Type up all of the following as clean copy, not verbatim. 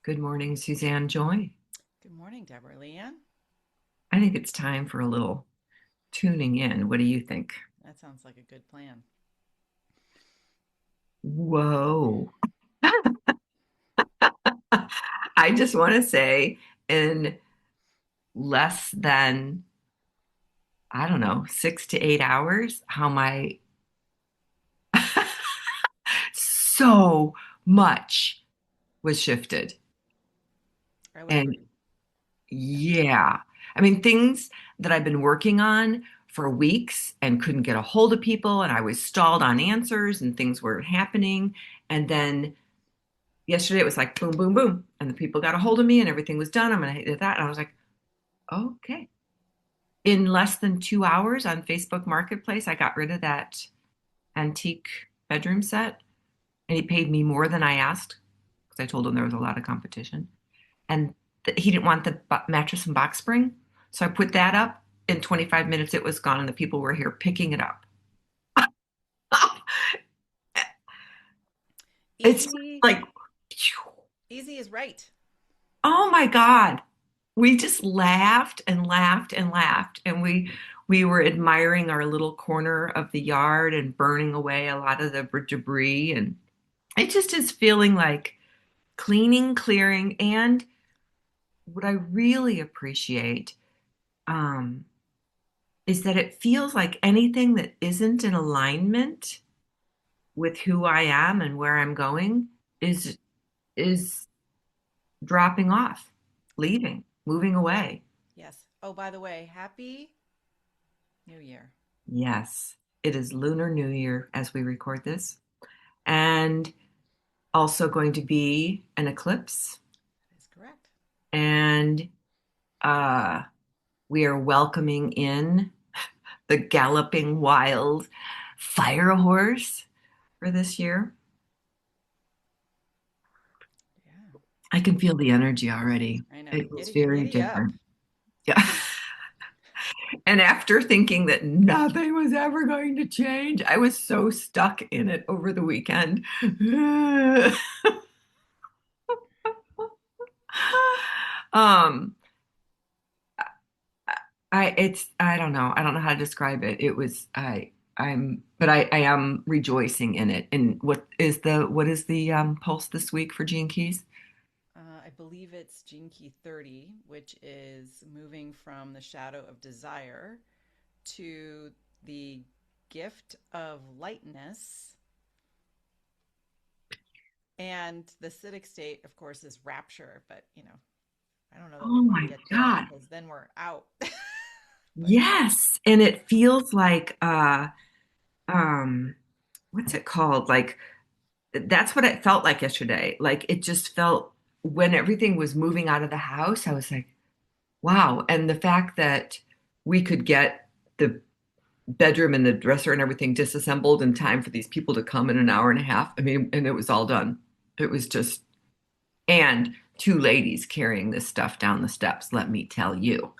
Good morning, Suzanne Joy. Good morning, Deborah. LeeAnn? I think it's time for a little tuning in. What do you think? That sounds like a good plan. Whoa. I just want to say in less than, I don't know, 6 to 8 hours, how my so much was shifted. I would And agree. Yeah. yeah, I mean, things that I've been working on for weeks and couldn't get a hold of people, and I was stalled on answers and things weren't happening. And then yesterday it was like boom, boom, boom. And the people got a hold of me and everything was done. I'm going to hit that. And I was like, okay. In less than 2 hours on Facebook Marketplace, I got rid of that antique bedroom set and he paid me more than I asked because I told him there was a lot of competition. And he didn't want the mattress and box spring. So I put that up. In 25 minutes, it was gone and the people were here picking it up. It's Easy, like, easy is right. oh my God. We just laughed and laughed and laughed. And we were admiring our little corner of the yard and burning away a lot of the debris. And it just is feeling like cleaning, clearing. And what I really appreciate um, is that it feels like anything that isn't in alignment with who I am and where I'm going is dropping off, leaving, moving away. Yes. Oh, by the way, happy New Year. Yes, it is Lunar New Year as we record this, and also going to be an eclipse. That is correct. And uh, we are welcoming in the galloping wild fire horse for this year. Yeah. I can feel the energy already. I know. It was Giddy, very giddy up. different. Yeah. And after thinking that nothing was ever going to change, I was so stuck in it over the weekend. um, I don't know. I don't know how to describe it. It was but I am rejoicing in it. And what is the pulse this week for Gene Keys? I believe it's Gene Key 30, which is moving from the shadow of desire to the gift of lightness. And the acidic state, of course, is rapture, but I don't know that we Oh want to my get there God. because then we're out. But Yes. And it feels like um what's it called? Like that's what it felt like yesterday. Like it just felt when everything was moving out of the house, I was like, wow. And the fact that we could get the bedroom and the dresser and everything disassembled in time for these people to come in an hour and a half. I mean, and it was all done. It was just, and two ladies carrying this stuff down the steps, let me tell you.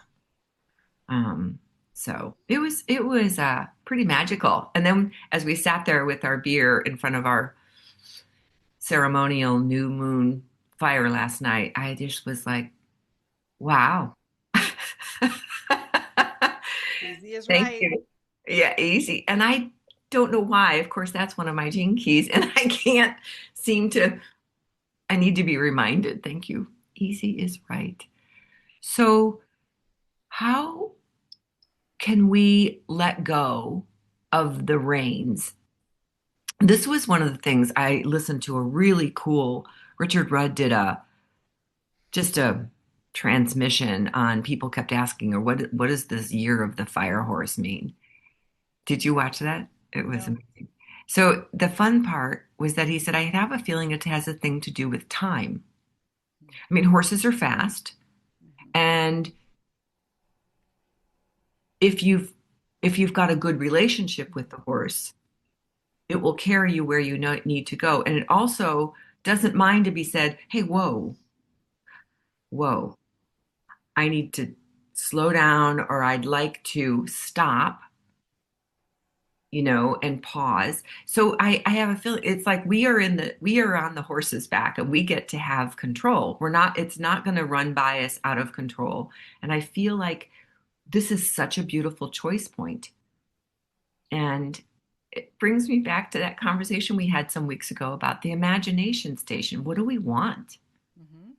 Um, so it was pretty magical. And then as we sat there with our beer in front of our ceremonial new moon fire last night, I just was like, wow. easy is Thank right. you. Yeah, easy. And I don't know why. Of course, that's one of my gene keys, and I can't seem to, I need to be reminded. Thank you. Easy is right. So, how can we let go of the reins? This was one of the things I listened to a really cool, Richard Rudd did just a transmission on people kept asking her, what does this year of the fire horse mean? Did you watch that? It was No. amazing. So the fun part was that he said, I have a feeling it has a thing to do with time. I mean, horses are fast, Mm-hmm. and if you've got a good relationship with the horse, it will carry you where you know, need to go. And it also doesn't mind to be said, hey, whoa, whoa, I need to slow down, or I'd like to stop. and pause. So I have a feeling it's like we are on the horse's back and we get to have control. It's not going to run by us out of control. And I feel like this is such a beautiful choice point. And it brings me back to that conversation we had some weeks ago about the imagination station. What do we want? Hmm.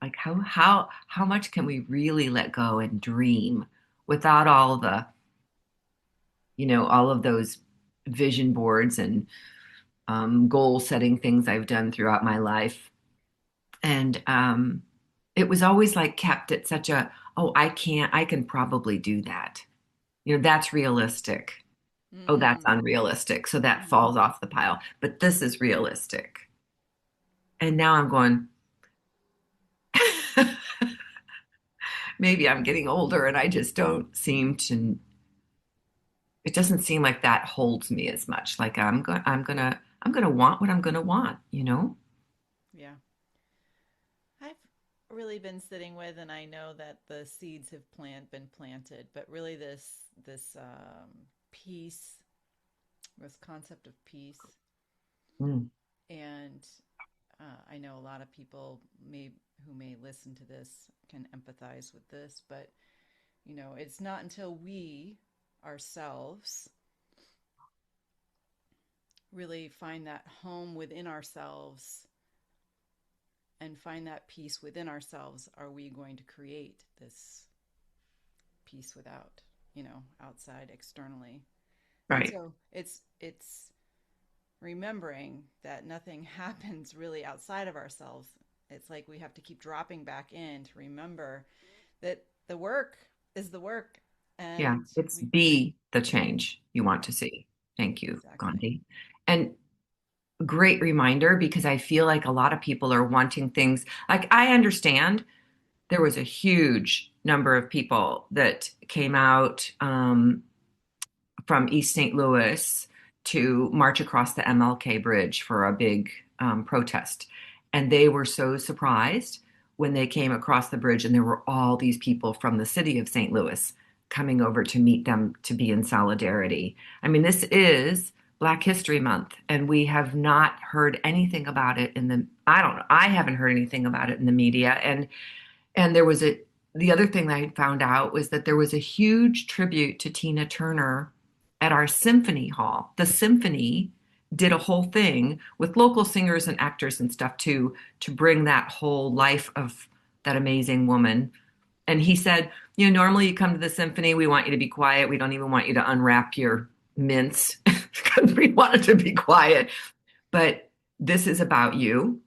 Like how much can we really let go and dream without all of those vision boards and goal setting things I've done throughout my life. And it was always like kept at such a, oh, I can probably do that. That's realistic. Oh, that's Mm. unrealistic. So that Hmm. falls off the pile. But this is realistic. And now I'm going, maybe I'm getting older and I just don't seem to, it doesn't seem like that holds me as much. Like I'm gonna want what I'm gonna want. Yeah. I've really been sitting with, and I know that the seeds have been planted, but really this peace, this concept of peace, Mm, and I know a lot of people who may listen to this can empathize with this, but it's not until we ourselves really find that home within ourselves and find that peace within ourselves are we going to create this peace without, outside externally. And right. so it's remembering that nothing happens really outside of ourselves. It's like we have to keep dropping back in to remember that the work is the work, Yeah. and It's we be the change you want yeah, to see. Thank you, exactly. Gandhi. And great reminder because I feel like a lot of people are wanting things like I understand there was a huge number of people that came out from East St. Louis to march across the MLK bridge for a big protest. And they were so surprised when they came across the bridge, and there were all these people from the city of St. Louis coming over to meet them to be in solidarity. I mean, this is Black History Month, and we have not heard anything about it I don't know, I haven't heard anything about it in the media. And the other thing that I found out was that there was a huge tribute to Tina Turner at our symphony hall. The symphony did a whole thing with local singers and actors and stuff to bring that whole life of that amazing woman. And he said, normally you come to the symphony, we want you to be quiet. We don't even want you to unwrap your mints because we want it to be quiet. But this is about you.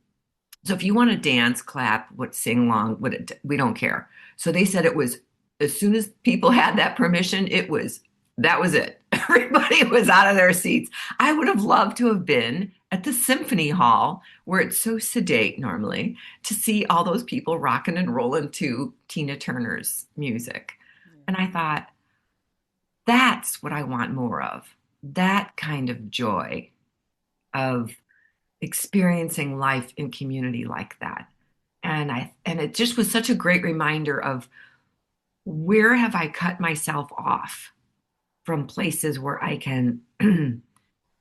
So if you want to dance, clap, sing along, we don't care. So they said it was as soon as people had that permission, that was it. Everybody was out of their seats. I would have loved to have been at the symphony hall where it's so sedate normally to see all those people rocking and rolling to Tina Turner's music. Yeah. And I thought, that's what I want more of. That kind of joy of experiencing life in community like that. And it just was such a great reminder of where have I cut myself off from places where I can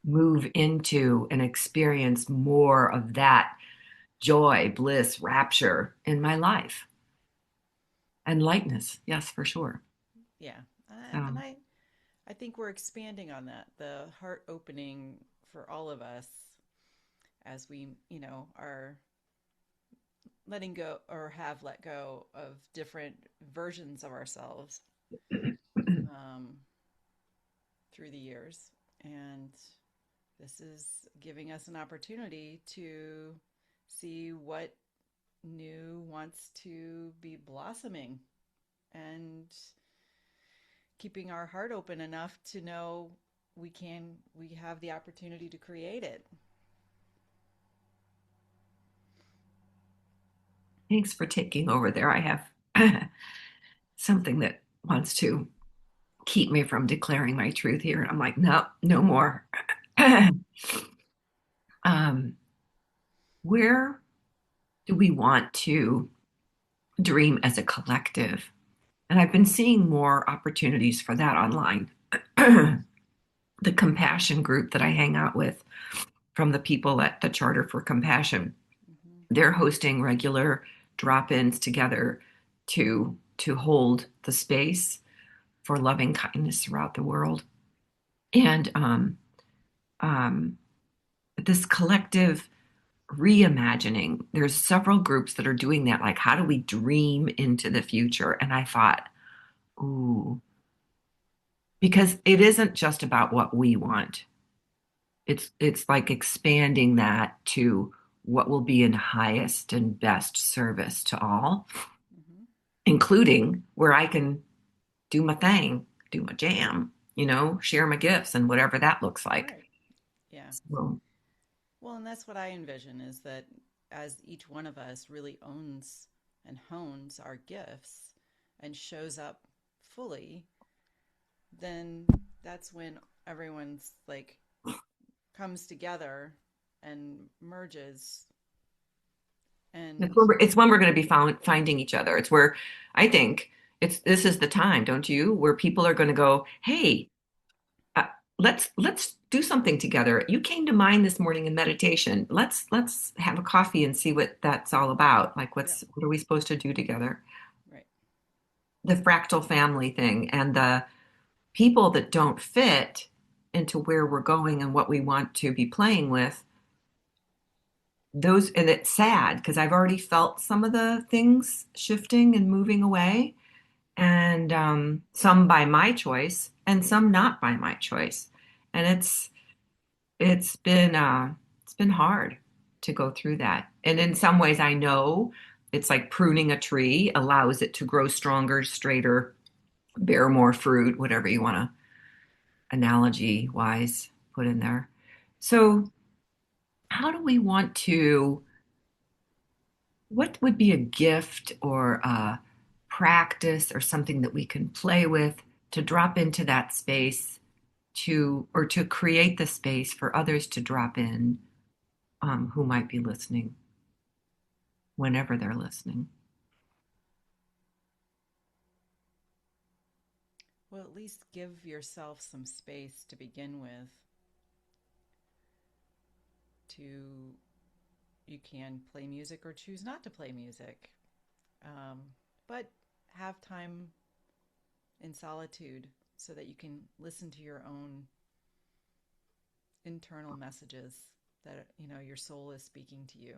move into and experience more of that joy, bliss, rapture in my life and lightness. Yes, for sure. Yeah. And So, I think we're expanding on that, the heart opening for all of us as we, are letting go or have let go of different versions of ourselves um, through the years. And this is giving us an opportunity to see what new wants to be blossoming and keeping our heart open enough to know we have the opportunity to create it. thanks for taking over there. I have something that wants to keep me from declaring my truth here. And I'm like, no, no more. um, where do we want to dream as a collective? And I've been seeing more opportunities for that online. the compassion group that I hang out with from the people at the Charter for Compassion. Mm-hmm. They're hosting regular drop-ins together to hold the space for loving kindness throughout the world. And um, this collective reimagining, there's several groups that are doing that. Like, how do we dream into the future? And I thought, ooh, because it isn't just about what we want. It's like expanding that to what will be in highest and best service to all, Mm-hmm. including where I can do my thing, do my jam, share my gifts and whatever that looks like. Right. Yeah. So, Well, and that's what I envision is that as each one of us really owns and hones our gifts and shows up fully, then that's when everyone's like comes together and merges and it's when we're going to be finding each other. It's where I think this is the time, don't you, where people are going to go, hey, uh, let's do something together. You came to mind this morning in meditation. Let's have a coffee and see what that's all about. Like, yeah, what are we supposed to do together? right. The fractal family thing and the people that don't fit into where we're going and what we want to be playing with. Those, and it's sad because I've already felt some of the things shifting and moving away, and some by my choice and some not by my choice. And it's been it's been hard to go through that. And in some ways, I know it's like pruning a tree allows it to grow stronger, straighter, bear more fruit, whatever you want to analogy wise put in there. So, how do we want to? What would be a gift or a practice or something that we can play with to drop into that space or to create the space for others to drop in, who might be listening whenever they're listening? Well, at least give yourself some space to begin with to you can play music or choose not to play music. But have time in solitude so that you can listen to your own internal messages that your soul is speaking to you.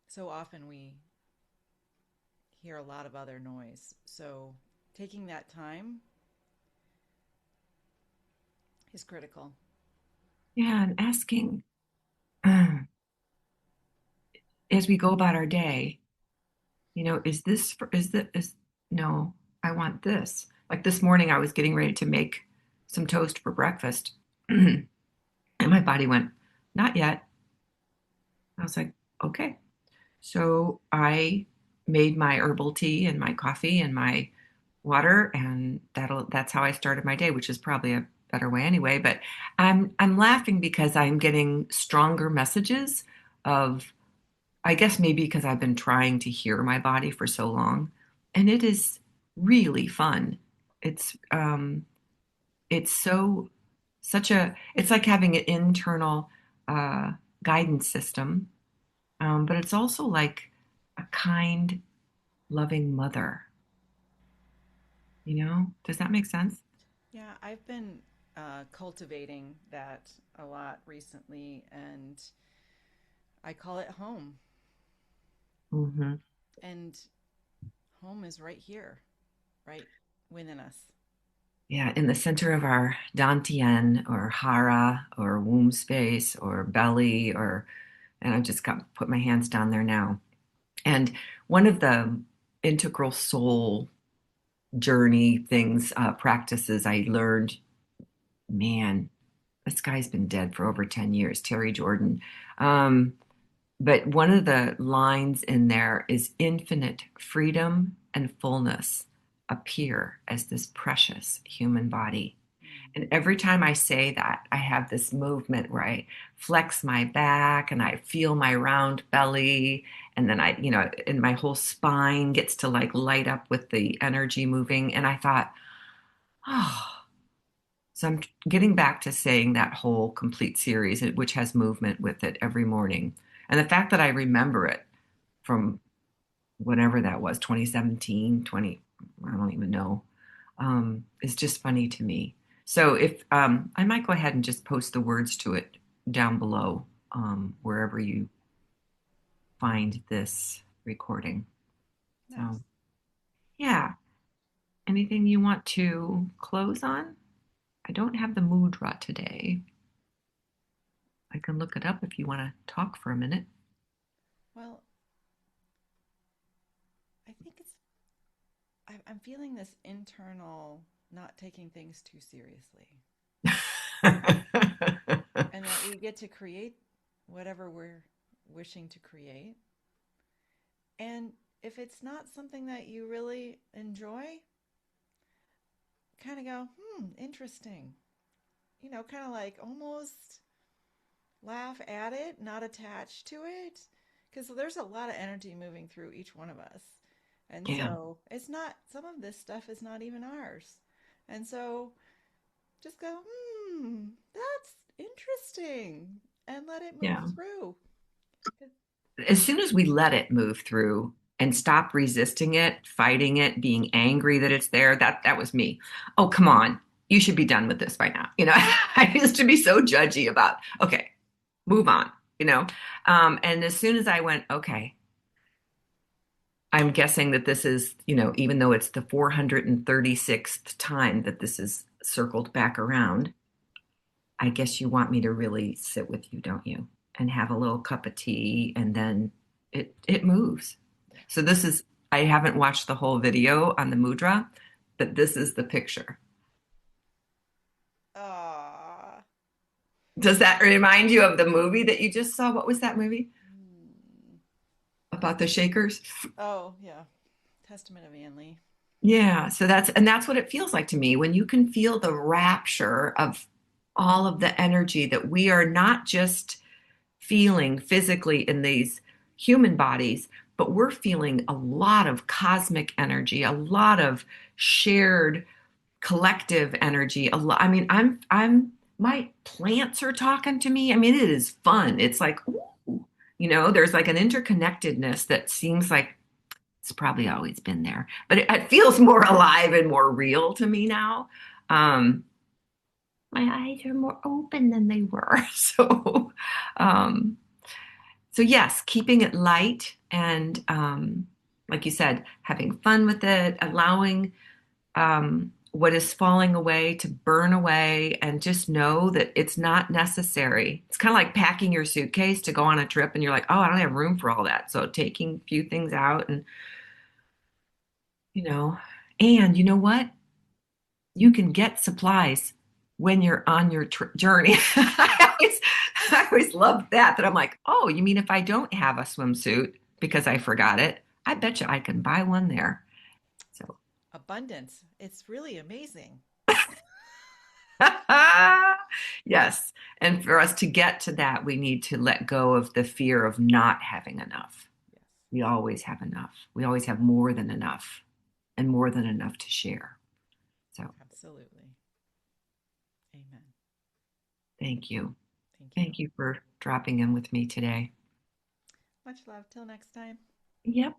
So often we hear a lot of other noise. So taking that time is critical. Yeah, and asking as we go about our day, is no, I want this. Like this morning, I was getting ready to make some toast for breakfast, and my body went, not yet. I was like, okay. So I made my herbal tea and my coffee and my water, and that's how I started my day, which is probably a better way anyway. But I'm laughing because I'm getting stronger messages of, I guess maybe because I've been trying to hear my body for so long, and it is really fun. It's it's so such a it's like having an internal uh, guidance system, but it's also like a kind, loving mother. Does that make sense? Yeah, I've been cultivating that a lot recently, and I call it home. Hmm. And home is right here, right within us. Yeah, in the center of our dantian or hara or womb space or belly, and I just got put my hands down there now. And one of the integral soul journey things, practices I learned, man, this guy's been dead for over 10 years, Terry Jordan. Um, but one of the lines in there is infinite freedom and fullness appear as this precious human body. Mm. And every time I say that, I have this movement where I flex my back and I feel my round belly. And then and my whole spine gets to like light up with the energy moving. And I thought, Oh, so I'm getting back to saying that whole complete series, which has movement with it every morning. And the fact that I remember it from whatever that was, 2017, 20, I don't even know, is just funny to me. So if I might go ahead and just post the words to it down below, wherever you find this recording. So Nice. yeah, anything you want to close on? I don't have the mudra today. I can look it up if you want to talk for a minute. Well, I think I'm feeling this internal not taking things too seriously, and that we get to create whatever we're wishing to create. And if it's not something that you really enjoy, kind of go, interesting. Kind of like almost laugh at it, not attached to it. Because there's a lot of energy moving through each one of us. And Yeah, so it's not, some of this stuff is not even ours. And so just go, that's interesting. And let it move yeah. through. As soon as we let it move through and stop resisting it, fighting it, being angry that it's there, that was me. Oh, come on. You should be done with this by now. I used to be so judgy about, okay, move on, you know. And as soon as I went, okay, I'm guessing that this is, even though it's the 436th time that this is circled back around, I guess you want me to really sit with you, don't you? And have a little cup of tea and then it moves. Yeah. So this is I haven't watched the whole video on the mudra, but this is the picture. Ah. Does that remind you of the movie that you just saw? What was that movie? Hmm. About the Shakers? Oh, yeah. Testament of Anne Lee. Yeah, so that's what it feels like to me when you can feel the rapture of all of the energy that we are not just feeling physically in these human bodies, but we're feeling a lot of cosmic energy, a lot of shared collective energy. A lot. I mean, my plants are talking to me. I mean, it is fun. It's like, ooh, there's like an interconnectedness that seems like it's probably always been there, but it feels more alive and more real to me now. Um, my eyes are more open than they were. Um, so yes, keeping it light and like you said, having fun with it, allowing what is falling away to burn away, and just know that it's not necessary. It's kind of like packing your suitcase to go on a trip, and you're like, oh, I don't have room for all that. So taking a few things out, and you know, and you know what? You can get supplies when you're on your journey. I always loved that I'm like, oh, you mean if I don't have a swimsuit because I forgot it, I bet you I can buy one there. So, Abundance. It's really amazing. yes. And for us to get to that, we need to let go of the fear of not having enough. Yes, We always have enough. We always have more than enough and more than enough to share. So, absolutely. Amen. thank you. Thank you. Thank you for dropping in with me today. Much love. Till next time. Yep.